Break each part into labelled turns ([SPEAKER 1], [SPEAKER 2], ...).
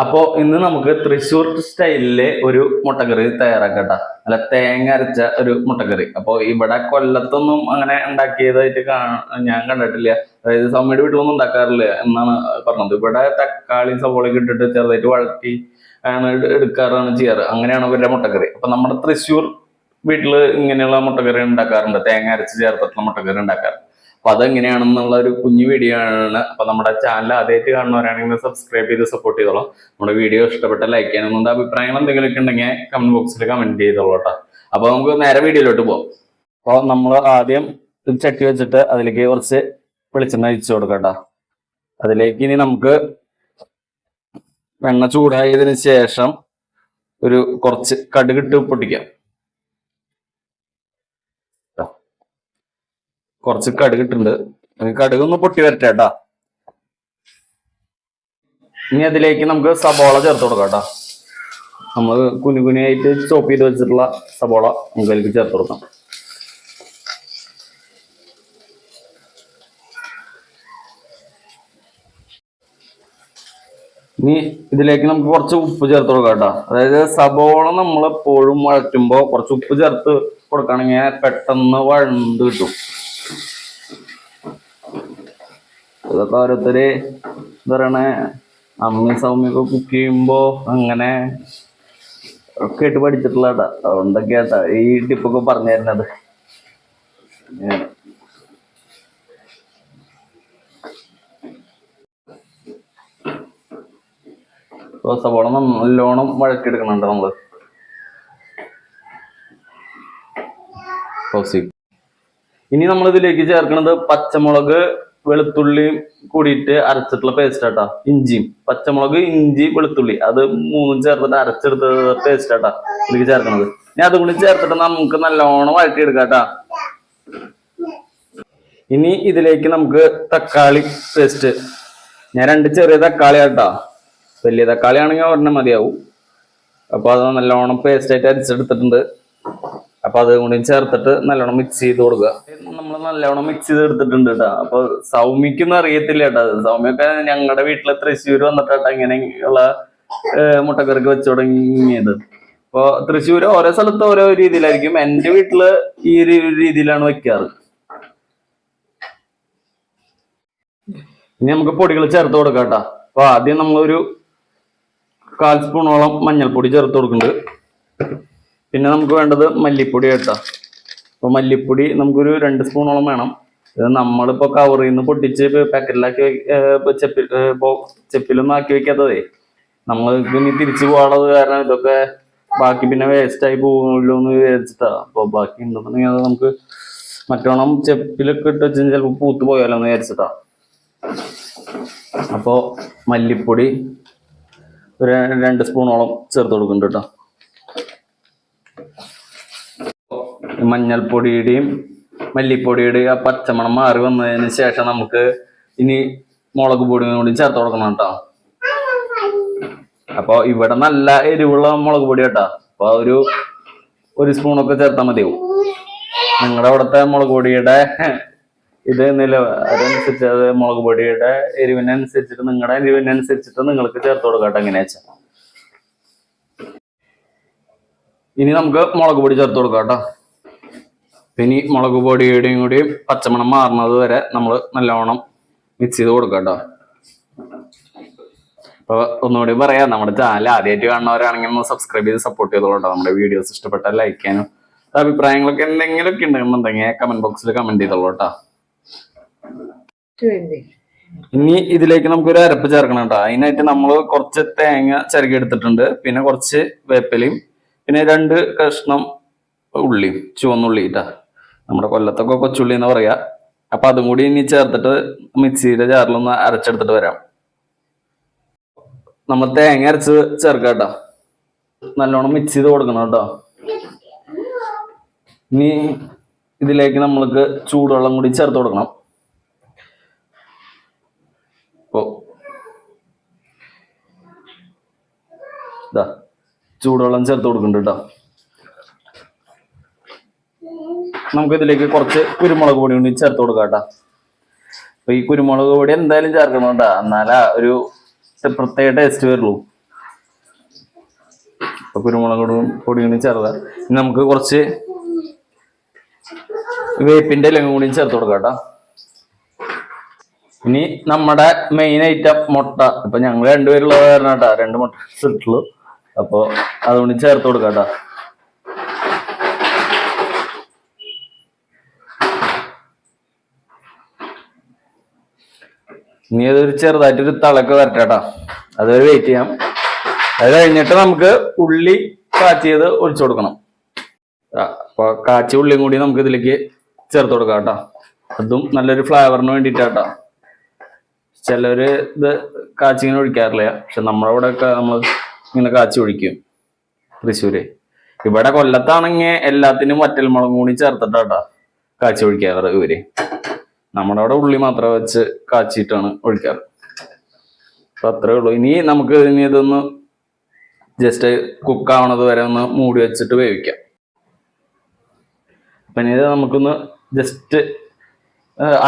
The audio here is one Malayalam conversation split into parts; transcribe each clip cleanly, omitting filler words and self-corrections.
[SPEAKER 1] അപ്പോ ഇന്ന് നമുക്ക് തൃശ്ശൂർ സ്റ്റൈലിലെ ഒരു മുട്ടക്കറി തയ്യാറാക്കട്ട. അല്ല, തേങ്ങ അരച്ച ഒരു മുട്ടക്കറി. അപ്പോൾ ഇവിടെ കൊല്ലത്തൊന്നും അങ്ങനെ ഉണ്ടാക്കിയതായിട്ട് ഞാൻ കണ്ടിട്ടില്ല. അതായത് സൗമ്യയുടെ വീട്ടിലൊന്നും ഉണ്ടാക്കാറില്ല എന്നാണ് പറഞ്ഞത്. ഇവിടെ തക്കാളി സവോളയൊക്കെ ഇട്ടിട്ട് ചെറുതായിട്ട് വഴറ്റി ആണ് എടുക്കാറാണ് ചെയ്യാറ്. അങ്ങനെയാണ് ഇവരുടെ മുട്ടക്കറി. അപ്പൊ നമ്മുടെ തൃശ്ശൂർ വീട്ടില് ഇങ്ങനെയുള്ള മുട്ടക്കറി ഉണ്ടാക്കാറുണ്ട്, തേങ്ങ അരച്ച് ചേർത്തിട്ടുള്ള മുട്ടക്കറി ഉണ്ടാക്കാറുണ്ട്. അപ്പൊ അതെങ്ങനെയാണെന്നുള്ള ഒരു കുഞ്ഞു വീഡിയോ ആണ്. അപ്പൊ നമ്മുടെ ചാനൽ ആദ്യമായിട്ട് കാണുന്നവരാണെങ്കിൽ സബ്സ്ക്രൈബ് ചെയ്ത് സപ്പോർട്ട് ചെയ്തോളാം. നമ്മുടെ വീഡിയോ ഇഷ്ടപ്പെട്ട ലൈക്ക് ചെയ്യാനും അഭിപ്രായങ്ങൾ എന്തെങ്കിലുമൊക്കെ ഉണ്ടെങ്കിൽ കമന്റ് ബോക്സിൽ കമന്റ് ചെയ്തോളൂ കേട്ടോ. അപ്പൊ നമുക്ക് നേരെ വീഡിയോയിലോട്ട് പോകാം. അപ്പോൾ നമ്മൾ ആദ്യം ചട്ടി വെച്ചിട്ട് അതിലേക്ക് കുറച്ച് വെളിച്ചെണ്ണ ഒഴിച്ചു കൊടുക്കാം കേട്ടോ. അതിലേക്ക് ഇനി നമുക്ക് എണ്ണ ചൂടായതിനു ശേഷം കുറച്ച് കടുകിട്ട് പൊട്ടിക്കാം. കുറച്ച് കടുകിട്ടുണ്ട്, കടുകൊന്ന് പൊട്ടി വരട്ടെ കേട്ടാ. ഇനി അതിലേക്ക് നമുക്ക് സബോള ചേർത്ത് കൊടുക്കാം കേട്ടോ. നമ്മൾ കുനുകുനായിട്ട് ചോപ്പ് ചെയ്ത് വെച്ചിട്ടുള്ള സബോള നമുക്ക് അതിലേക്ക് ചേർത്ത് കൊടുക്കാം. ഇനി ഇതിലേക്ക് നമുക്ക് കുറച്ച് ഉപ്പ് ചേർത്ത് കൊടുക്കാം കേട്ടോ. അതായത് സബോള നമ്മൾ എപ്പോഴും വഴറ്റുമ്പോൾ കുറച്ച് ഉപ്പ് ചേർത്ത് കൊടുക്കുകയാണെങ്കിൽ പെട്ടെന്ന് വഴണ്ട് കിട്ടും. ഇതൊക്കെ ഓരോരുത്തര് എന്താ പറയണേ, അമ്മയും സൗമ്യൊക്കെ കുക്ക് ചെയ്യുമ്പോ അങ്ങനെ ഒക്കെ ആയിട്ട് പഠിച്ചിട്ടുള്ള കേട്ടാ. അതുകൊണ്ടൊക്കെ കേട്ടാ ഈ ടിപ്പൊക്കെ പറഞ്ഞു തരുന്നത്. സവോള നല്ലോണം വഴറ്റിയെടുക്കണുണ്ട് നമ്മള്. ഇനി നമ്മൾ ഇതിലേക്ക് ചേർക്കുന്നത് പച്ചമുളക് വെളുത്തുള്ളിയും കൂടിയിട്ട് അരച്ചിട്ടുള്ള പേസ്റ്റ് ആട്ടാ. ഇഞ്ചിയും പച്ചമുളക്, ഇഞ്ചി, വെളുത്തുള്ളി അത് മൂന്നും ചേർത്തിട്ട് അരച്ചെടുത്ത പേസ്റ്റ് ആട്ടാ ഇതിലേക്ക് ചേർക്കണത്. ഇനി അതും കൂടി ചേർത്തിട്ട് നമുക്ക് നല്ലോണം വഴറ്റിയെടുക്കാട്ടാ. ഇനി ഇതിലേക്ക് നമുക്ക് തക്കാളി പേസ്റ്റ്, ഞാൻ 2 ചെറിയ തക്കാളി ആട്ടാ. വലിയ തക്കാളി ആണെങ്കിൽ ഒരെണ്ണം മതിയാവും. അപ്പൊ അത് നല്ലോണം പേസ്റ്റ് ആയിട്ട് അരച്ചെടുത്തിട്ടുണ്ട്. അപ്പൊ അതും കൂടി ചേർത്തിട്ട് നല്ലോണം മിക്സ് ചെയ്ത് കൊടുക്കുക. നമ്മൾ നല്ലോണം മിക്സ് ചെയ്ത് എടുത്തിട്ടുണ്ട് കേട്ടോ. അപ്പൊ സൗമ്യക്കൊന്നും അറിയത്തില്ല കേട്ടോ. സൗമ്യൊക്കെ ഞങ്ങളുടെ വീട്ടിലെ തൃശ്ശൂർ വന്നിട്ടാ ഇങ്ങനെയുള്ള മുട്ടക്കറിക്ക് വെച്ചു തുടങ്ങിയത്. അപ്പൊ തൃശ്ശൂർ ഓരോ സ്ഥലത്ത് ഓരോ രീതിയിലായിരിക്കും. എൻ്റെ വീട്ടില് ഈ ഒരു രീതിയിലാണ് വെക്കാറ്. ഇനി നമുക്ക് പൊടികൾ ചേർത്ത് കൊടുക്കാം കേട്ടോ. അപ്പൊ ആദ്യം നമ്മളൊരു 1/4 സ്പൂണോളം മഞ്ഞൾപ്പൊടി ചേർത്ത് കൊടുക്കുന്നുണ്ട്. പിന്നെ നമുക്ക് വേണ്ടത് മല്ലിപ്പൊടി കേട്ടോ. അപ്പോൾ മല്ലിപ്പൊടി നമുക്കൊരു 2 സ്പൂണോളം വേണം. ഇത് നമ്മളിപ്പോൾ കവറിൽ നിന്ന് പൊട്ടിച്ച് പാക്കറ്റിലാക്കി ചെപ്പിലൊന്നും ആക്കി വെക്കാത്തതേ, നമ്മൾക്ക് ഇനി തിരിച്ചു പോകാനുള്ളത് കാരണം ഇതൊക്കെ ബാക്കി പിന്നെ വേസ്റ്റായി പോകുമല്ലോ എന്ന് വിചാരിച്ചിട്ടാ. അപ്പോൾ ബാക്കി ഉണ്ടെന്നുണ്ടെങ്കിൽ അത് നമുക്ക് മറ്റോണം ചെപ്പിലൊക്കെ ഇട്ട് വെച്ചാൽ ചിലപ്പോൾ പൂത്ത് പോയാലോ എന്ന് വിചാരിച്ചിട്ടാ. അപ്പോൾ മല്ലിപ്പൊടി ഒരു 2 സ്പൂണോളം ചേർത്ത് കൊടുക്കുന്നുണ്ട് കേട്ടോ. മഞ്ഞൾപ്പൊടിയുടെയും മല്ലിപ്പൊടിയുടെയും ആ പച്ചമണം മാറി വന്നതിന് ശേഷം നമുക്ക് ഇനി മുളക് പൊടിയും കൂടി ചേർത്ത് കൊടുക്കണം കേട്ടോ. അപ്പൊ ഇവിടെ നല്ല എരിവുള്ള മുളക് പൊടി കേട്ടോ. അപ്പൊ ഒരു സ്പൂണൊക്കെ ചേർത്താൽ മതിയാവും. നിങ്ങളുടെ അവിടുത്തെ മുളക് പൊടിയുടെ ഇത് അതനുസരിച്ച്, അത് മുളക് പൊടിയുടെ എരിവിനനുസരിച്ചിട്ട് നിങ്ങളുടെ എരിവിനനുസരിച്ചിട്ട് നിങ്ങൾക്ക് ചേർത്ത് കൊടുക്കട്ടെ എങ്ങനെയാ വെച്ചാൽ. ഇനി നമുക്ക് മുളക് പൊടി ചേർത്ത് കൊടുക്കാം കേട്ടോ. ഇനി മുളക് പൊടിയുടെയും കൂടി പച്ചമണം മാറുന്നത് വരെ നമ്മൾ നല്ലോണം മിക്സ് ചെയ്ത് കൊടുക്കാം കേട്ടോ. അപ്പൊ ഒന്നുകൂടി പറയാം, നമ്മുടെ ചാനൽ ആദ്യമായിട്ട് കാണുന്നവരാണെങ്കിൽ ഒന്ന് സബ്സ്ക്രൈബ് ചെയ്ത് സപ്പോർട്ട് ചെയ്തോളൂ കേട്ടോ. നമ്മുടെ വീഡിയോസ് ഇഷ്ടപ്പെട്ടാൽ ലൈക്ക് ചെയ്യാനും അഭിപ്രായങ്ങളൊക്കെ എന്തെങ്കിലുമൊക്കെ ഉണ്ടെന്നുണ്ടെങ്കിൽ കമന്റ് ബോക്സിൽ കമന്റ് ചെയ്തോളൂ കേട്ടോ. ഇനി ഇതിലേക്ക് നമുക്കൊരു അരപ്പ് ചേർക്കണം കേട്ടോ. അതിനായിട്ട് നമ്മൾ കുറച്ച് തേങ്ങ ചിരകി എടുത്തിട്ടുണ്ട്. പിന്നെ കുറച്ച് വേപ്പിലയും പിന്നെ 2 കഷ്ണം ഉള്ളിയും, ചുവന്നുള്ളി കേട്ടാ. നമ്മുടെ കൊല്ലത്തൊക്കെ കൊച്ചുള്ളി എന്ന് പറയാ. അപ്പൊ അതും കൂടി ഇനി ചേർത്തിട്ട് മിക്സിയുടെ ജാറിലൊന്ന് അരച്ചെടുത്തിട്ട് വരാം. നമ്മൾ തേങ്ങ അരച്ച് ചേർക്കാം കേട്ടോ. നല്ലോണം മിക്സ് ചെയ്ത് കൊടുക്കണം കേട്ടോ. ഇനി ഇതിലേക്ക് നമ്മൾക്ക് ചൂടുവെള്ളം കൂടി ചേർത്ത് കൊടുക്കണം. ഇതാ ചൂടുവെള്ളം ചേർത്ത് കൊടുക്കുന്നുണ്ട് കേട്ടോ. നമുക്ക് ഇതിലേക്ക് കുറച്ച് കുരുമുളക് പൊടി കൂടി ചേർത്ത് കൊടുക്കാം കേട്ടോ. അപ്പൊ ഈ കുരുമുളക് പൊടി എന്തായാലും ചേർക്കണം കേട്ടോ, എന്നാലാ ഒരു പ്രത്യേക ടേസ്റ്റ് വരുള്ളൂ. അപ്പൊ കുരുമുളക് പൊടി കൂടി ചേർത്താ ഇനി നമുക്ക് കുറച്ച് വേപ്പിന്റെ ഇലയും കൂടി ചേർത്ത് കൊടുക്കാം കേട്ടോ. ഇനി നമ്മുടെ മെയിൻ ഐറ്റം മുട്ട. ഇപ്പൊ ഞങ്ങൾ രണ്ടുപേരുള്ളത് കാരണം കേട്ടാ 2 മുട്ട ഇട്ടുള്ളൂ. അപ്പൊ അതുകൊണ്ട് ചേർത്ത് കൊടുക്കാം കേട്ടോ. ഇനി അതൊരു ചെറുതായിട്ടൊരു തിളക്ക് വരട്ടെ. അതൊരു വെയിറ്റ് ചെയ്യാം. അത് കഴിഞ്ഞിട്ട് നമുക്ക് ഉള്ളി കാച്ചിയത് ഒഴിച്ചു കൊടുക്കണം. അപ്പൊ കാച്ചിയ ഉള്ളിയും കൂടി നമുക്ക് ഇതിലേക്ക് ചേർത്ത് കൊടുക്കാം കേട്ടോ. അതും നല്ലൊരു ഫ്ലേവറിന് വേണ്ടിയിട്ടാട്ടോ. ചിലര് ഇത് കാച്ചിങ്ങനെ ഒഴിക്കാറില്ല, പക്ഷെ നമ്മുടെ ഇവിടെ ഒക്കെ നമ്മൾ ഇങ്ങനെ കാച്ചി ഒഴിക്കും തൃശ്ശൂര്. ഇവിടെ കൊല്ലത്താണെങ്കിൽ എല്ലാത്തിനും വറ്റൽമുളകും കൂടി ചേർത്തിട്ടാട്ടോ കാച്ചി ഒഴിക്കാറ് ഇവര്. നമ്മുടെ അവിടെ ഉള്ളി മാത്രം വെച്ച് കാച്ചിട്ടാണ് ഒഴിക്കാറ്. അപ്പൊ അത്രേ ഉള്ളൂ. ഇനി നമുക്ക് ഇതൊന്ന് ജസ്റ്റ് കുക്കാവണത് വരെ ഒന്ന് മൂടി വെച്ചിട്ട് വേവിക്കാം. അപ്പൊ ഇനി ഇത് നമുക്കൊന്ന് ജസ്റ്റ്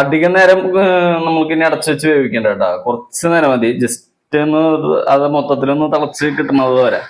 [SPEAKER 1] അധികം നേരം നമുക്ക് ഇനി അടച്ചു വെച്ച് വേവിക്കണ്ട കേട്ടോ. കുറച്ച് നേരം മതി, ജസ്റ്റ് ഒന്ന് അത് മൊത്തത്തിലൊന്ന് തിളച്ച് കിട്ടുന്നത് വരെ.